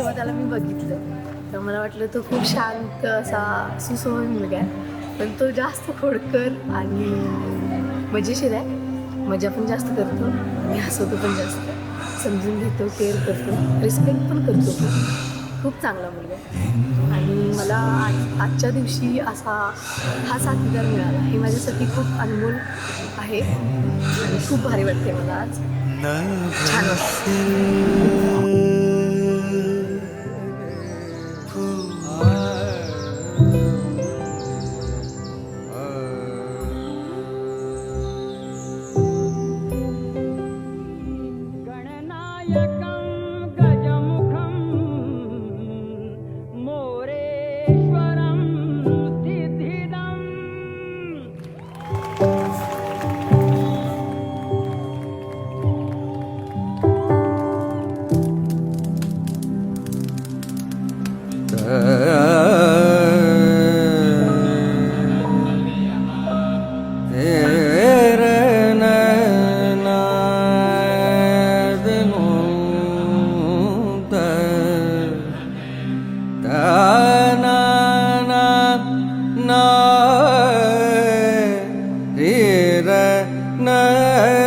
जेव्हा त्याला मी बघितलं तर मला वाटलं तो खूप शांत असा सुसंवाद मुलगा आहे, पण तो जास्त खोडकर आणि मजेशीर आहे. मजा पण जास्त करतो आणि हसवतो पण जास्त, समजून घेतो, केअर करतो, रिस्पेक्ट पण करतो. खूप चांगला मुलगा आहे आणि मला आजच्या दिवशी असा हा साथीदार मिळाला हे माझ्यासाठी खूप अनमोल आहे आणि खूप भारी वाटते मला आज. छान वाटतं. गणनायकं गजमुखं मोरेश्वरं सिद्धिदम् na